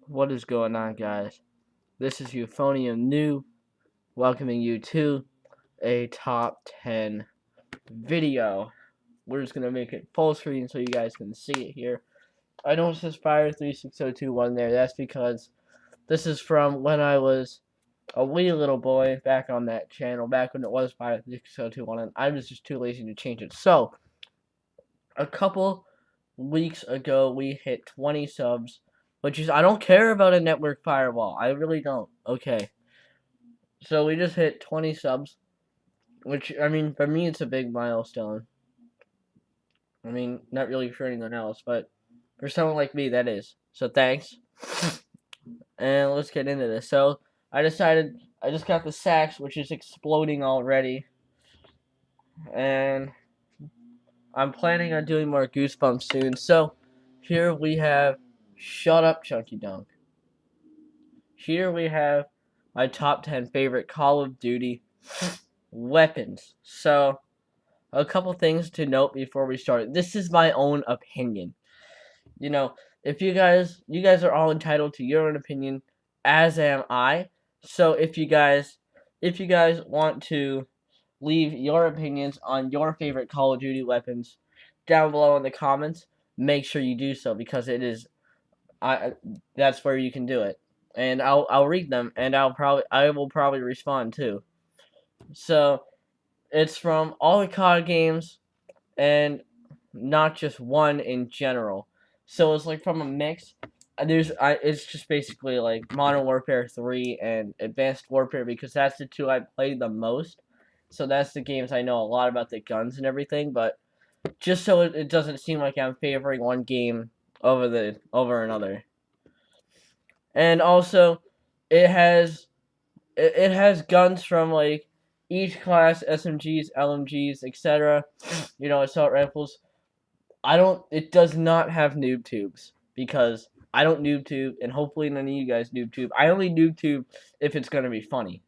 What is going on, guys? This is Euphonium New, welcoming you to a top 10 video. We're just going to make it full screen so you guys can see it here. I know it says Fire 36021 there. That's because this is from when I was a wee little boy back on that channel, back when it was Fire 36021, and I was just too lazy to change it. So, a couple weeks ago, we hit 20 subs, which is, I don't care about a network firewall. I really don't. Okay. So we just hit 20 subs, which, I mean, for me, it's a big milestone. I mean, not really for anyone else, but for someone like me, that is. So thanks. And let's get into this. So I decided, I just got the sax, which is exploding already. And I'm planning on doing more Goosebumps soon. So here we have Shut Up, Chunky Dunk. Here we have my top 10 favorite Call of Duty weapons. So, a couple things to note before we start. This is my own opinion. You know, if you guys are all entitled to your own opinion, as am I. So if you guys want to leave your opinions on your favorite Call of Duty weapons down below in the comments, make sure you do so, because it is that's where you can do it. And I'll read them, and I will probably respond too. So it's from all the COD games, and not just one in general. So it's like from a mix. It's just basically like Modern Warfare 3 and Advanced Warfare, because that's the two I played the most. So that's the games I know a lot about, the guns and everything. But just so it doesn't seem like I'm favoring one game over another. And also, it has guns from like each class: SMGs, LMGs, etc. Assault rifles. It does not have noob tubes, because I don't noob tube, and hopefully none of you guys noob tube. I only noob tube if it's gonna be funny.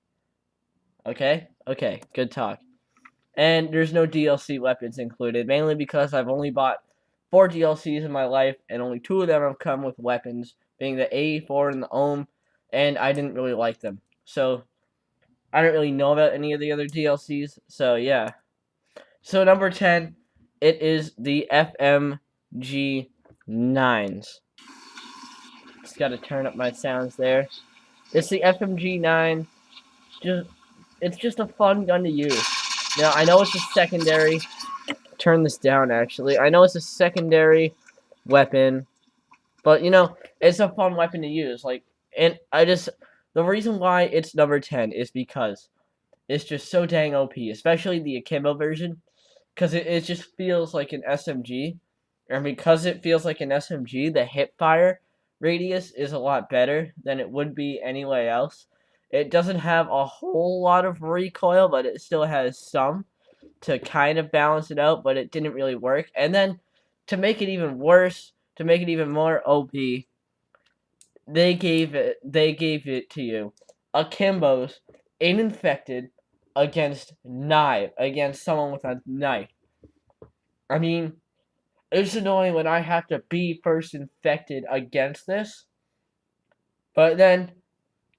Okay? Okay, good talk. And there's no DLC weapons included, mainly because I've only bought 4 DLCs in my life, and only 2 of them have come with weapons, being the A4 and the Ohm, and I didn't really like them. So, I don't really know about any of the other DLCs, so yeah. So number 10, it is the FMG9s. Just gotta turn up my sounds there. It's the FMG9. It's just a fun gun to use. Now, I know it's a secondary. Turn this down, actually. I know it's a secondary weapon, but, it's a fun weapon to use. The reason why it's number 10 is because it's just so dang OP, especially the Akimbo version, because it just feels like an SMG, and because it feels like an SMG, the hip fire radius is a lot better than it would be anywhere else. It doesn't have a whole lot of recoil, but it still has some to kind of balance it out, but it didn't really work. And then, to make it even worse, to make it even more OP, they gave it to you. Akimbo's in infected against someone with a knife. I mean, it's annoying when I have to be first infected against this, but then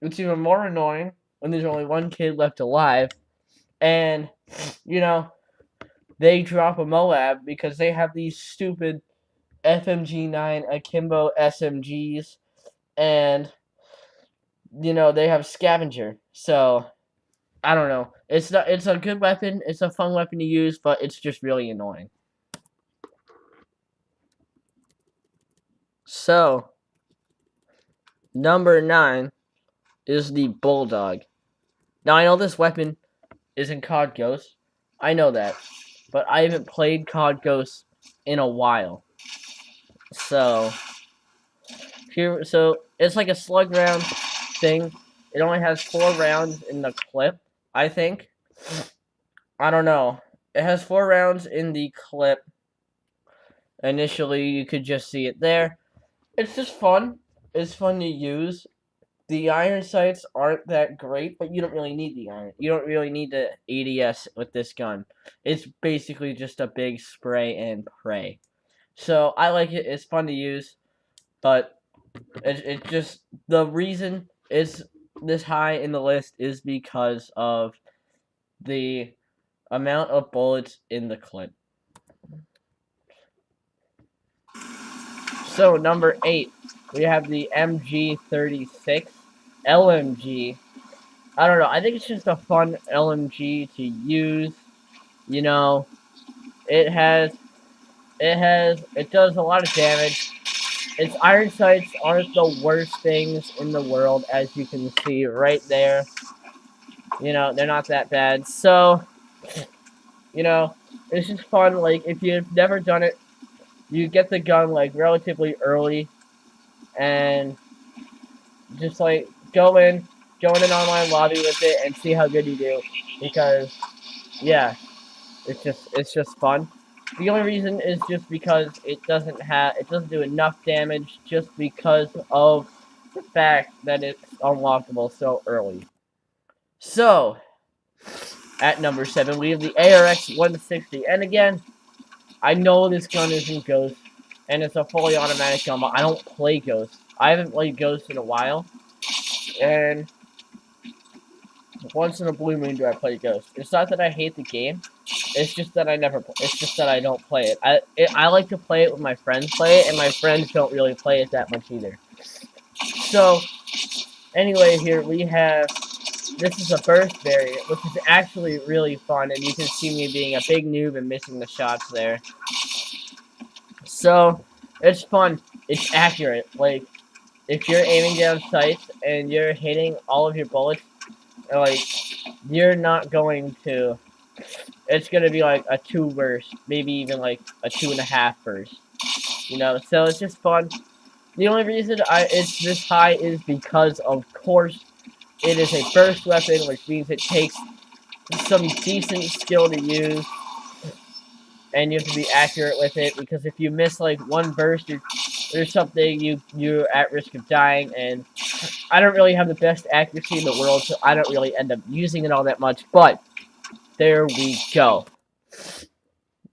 it's even more annoying when there's only one kid left alive, and, they drop a Moab because they have these stupid FMG9 Akimbo SMGs, and, they have Scavenger. So, I don't know. It's a good weapon, it's a fun weapon to use, but it's just really annoying. So, number 9 is the Bulldog. Now, I know this weapon is in COD Ghost. I know that. But I haven't played COD Ghost in a while. So it's like a slug round thing. It only has 4 rounds in the clip, I think. I don't know. It has 4 rounds in the clip. Initially, you could just see it there. It's just fun. It's fun to use. The iron sights aren't that great, but you don't really need the iron. You don't really need the ADS with this gun. It's basically just a big spray and pray. So I like it. It's fun to use, but It's just the reason it's this high in the list is because of the amount of bullets in the clip. So number 8, we have the MG36 LMG. I don't know. I think it's just a fun LMG to use. You know, it does a lot of damage. Its iron sights aren't the worst things in the world, as you can see right there. You know, they're not that bad. So, you know, it's just fun. Like, if you've never done it, you get the gun, like, relatively early. And just, like, go in an online lobby with it and see how good you do. Because, yeah, it's just fun. The only reason is just because it doesn't do enough damage just because of the fact that it's unlockable so early. So, at number 7, we have the ARX 160. And again, I know this gun isn't Ghost, and it's a fully automatic gun, but I don't play Ghost. I haven't played Ghost in a while, and once in a blue moon do I play Ghost. It's not that I hate the game, it's just that it's just that I don't play it. I like to play it when my friends play it, and my friends don't really play it that much either. So, anyway, here we have, this is a burst variant, which is actually really fun, and you can see me being a big noob and missing the shots there. So, it's fun. It's accurate. Like, if you're aiming down sights and you're hitting all of your bullets, like, you're not going to, it's going to be like a 2 burst, maybe even like a 2.5 burst. You know, so it's just fun. The only reason it's this high is because, of course, it is a burst weapon, which means it takes some decent skill to use, and you have to be accurate with it, because if you miss like one burst or something, you're at risk of dying, and I don't really have the best accuracy in the world, so I don't really end up using it all that much, but there we go.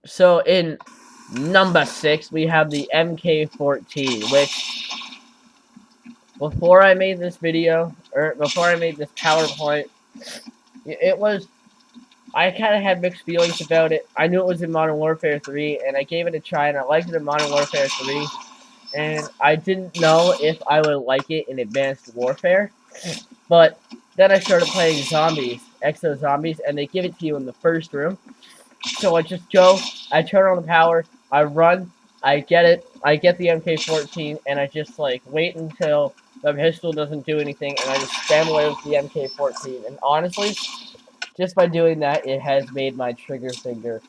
So in number 6, we have the MK14, which, before I made this video, or before I made this PowerPoint, I kind of had mixed feelings about it. I knew it was in Modern Warfare 3, and I gave it a try, and I liked it in Modern Warfare 3, and I didn't know if I would like it in Advanced Warfare, but then I started playing Zombies, Exo Zombies, and they give it to you in the first room. So I just go, I turn on the power, I run, I get the MK14, and I just, like, wait until the pistol doesn't do anything, and I just spam away with the MK14. And honestly, just by doing that, it has made my trigger finger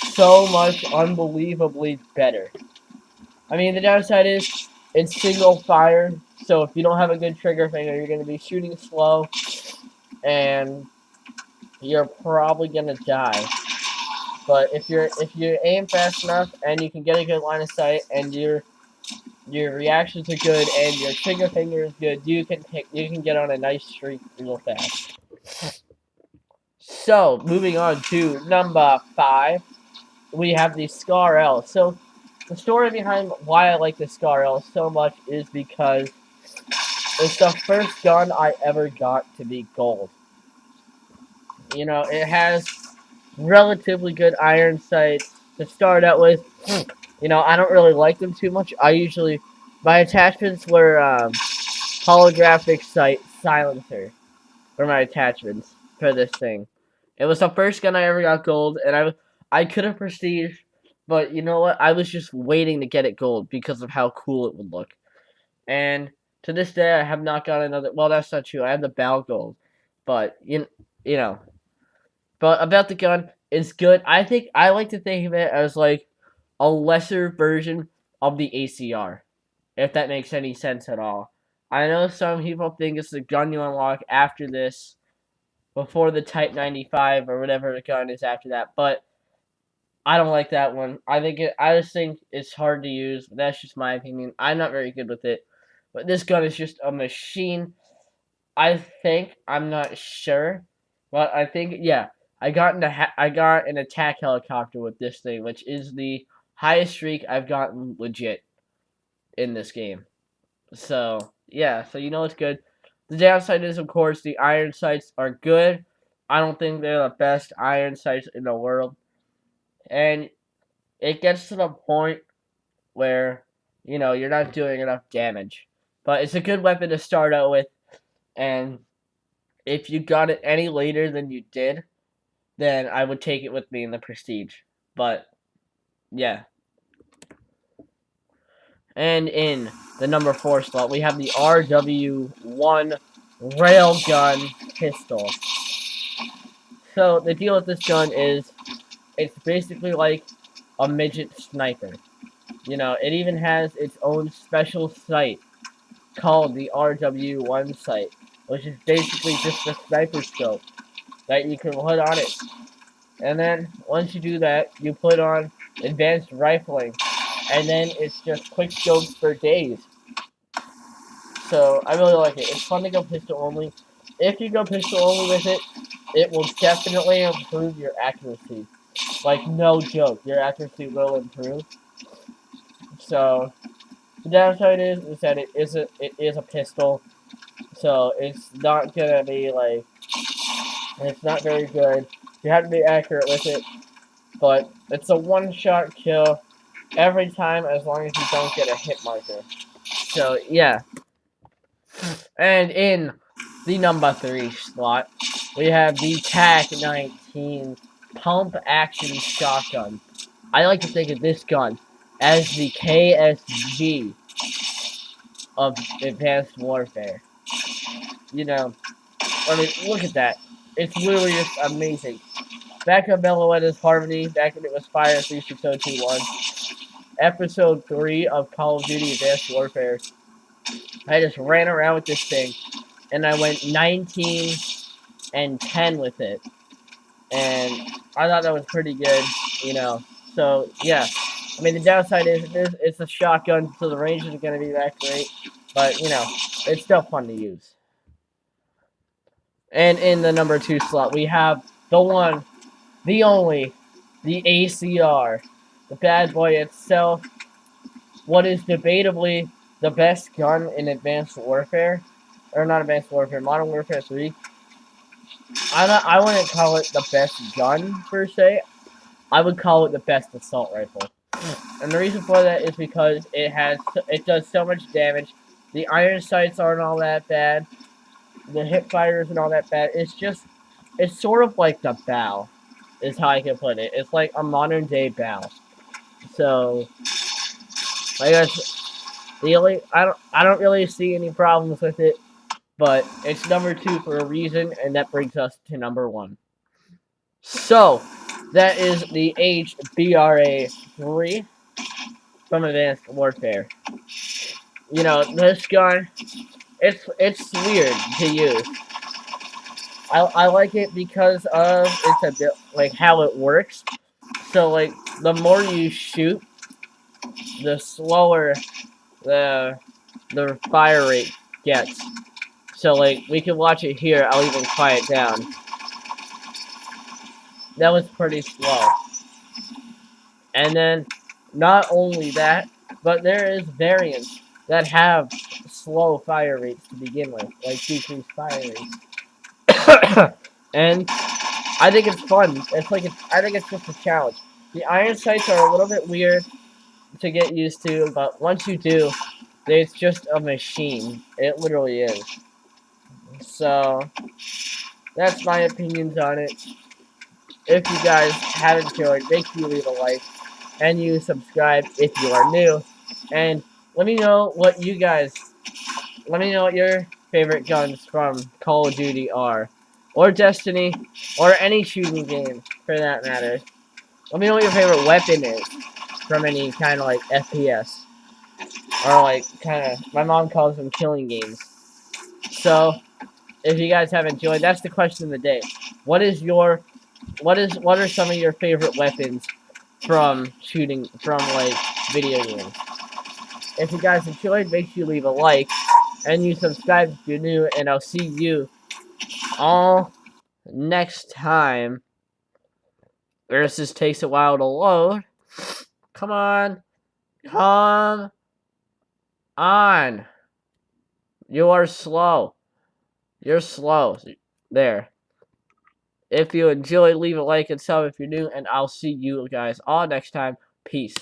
so much unbelievably better. I mean, the downside is it's single fire, so if you don't have a good trigger finger, you're going to be shooting slow, and you're probably going to die. But if you aim fast enough and you can get a good line of sight and your reactions are good and your trigger finger is good, you can get on a nice streak real fast. So moving on to number 5, we have the Scar L. So the story behind why I like the Scar L so much is because it's the first gun I ever got to be gold. You know, it has relatively good iron sights to start out with. You know, I don't really like them too much. My attachments were holographic sight silencer for my attachments for this thing. It was the first gun I ever got gold, and I could have prestige, but you know what? I was just waiting to get it gold because of how cool it would look. And to this day, I have not got another. Well, that's not true. I have the Bal gold, but you know. But about the gun, it's good. I like to think of it as like a lesser version of the ACR, if that makes any sense at all. I know some people think it's the gun you unlock after this, before the Type 95 or whatever the gun is after that, but I don't like that one. I just think it's hard to use. That's just my opinion. I'm not very good with it, but this gun is just a machine. I'm not sure, but I think, yeah. I got an attack helicopter with this thing, which is the highest streak I've gotten legit in this game. So yeah, so you know it's good. The downside is, of course, the iron sights are good. I don't think they're the best iron sights in the world, and it gets to the point where you're not doing enough damage. But it's a good weapon to start out with, and if you got it any later than you did, then I would take it with me in the prestige. But yeah. And in the number 4 slot, we have the RW1 Railgun Pistol. So the deal with this gun is it's basically like a midget sniper. It even has its own special sight called the RW1 sight, which is basically just a sniper scope that you can put on it. And then once you do that, you put on advanced rifling, and then it's just quick scopes for days. So I really like it. It's fun to go pistol only. If you go pistol only with it, it will definitely improve your accuracy. Like, no joke, your accuracy will improve. So the downside is that it is a pistol, so it's not gonna be like it's not very good. You have to be accurate with it, but it's a one-shot kill every time as long as you don't get a hit marker. So yeah. And in the number 3 slot, we have the TAC-19 Pump Action Shotgun. I like to think of this gun as the KSG of Advanced Warfare. I mean, look at that. It's literally just amazing. Back on Meloetta's Harmony, back when it was Fire 36021, Episode 3 of Call of Duty Advanced Warfare, I just ran around with this thing, and I went 19 and 10 with it. And I thought that was pretty good. So, yeah. I mean, the downside is it's a shotgun, so the range isn't going to be that great. But, it's still fun to use. And in the number 2 slot, we have the one, the only, the ACR. The bad boy itself. What is debatably the best gun in Advanced Warfare. Or not Advanced Warfare, Modern Warfare 3. I wouldn't call it the best gun, per se. I would call it the best assault rifle. And the reason for that is because it does so much damage. The iron sights aren't all that bad. The hip fire isn't all that bad. It's sort of like the bow, is how I can put it. It's like a modern day bow. So, I guess I don't really see any problems with it, but it's number 2 for a reason, and that brings us to number 1. So, that is the HBRA 3 from Advanced Warfare. This gun, it's weird to use. I like it because of it's a bit like how it works. So like the more you shoot, the slower the fire rate gets. So like we can watch it here. I'll even quiet down. That was pretty slow. And then not only that, but there is variants that have slow fire rates to begin with, like decreased fire rates. And I think it's fun. I think it's just a challenge. The iron sights are a little bit weird to get used to, but once you do, it's just a machine. It literally is. So that's my opinions on it. If you guys have enjoyed, make sure you leave a like and you subscribe if you are new. And let me know what your favorite guns from Call of Duty are, or Destiny, or any shooting game for that matter. Let me know what your favorite weapon is from any kind of like FPS, or like kind of my mom calls them killing games. So if you guys have enjoyed, that's the question of the day. What are some of your favorite weapons from like video games? If you guys enjoyed, make sure you leave a like and you subscribe if you're new, and I'll see you all next time. This just takes a while to load. Come on. Come on. You are slow. You're slow. There. If you enjoyed, leave a like and sub if you're new, and I'll see you guys all next time. Peace.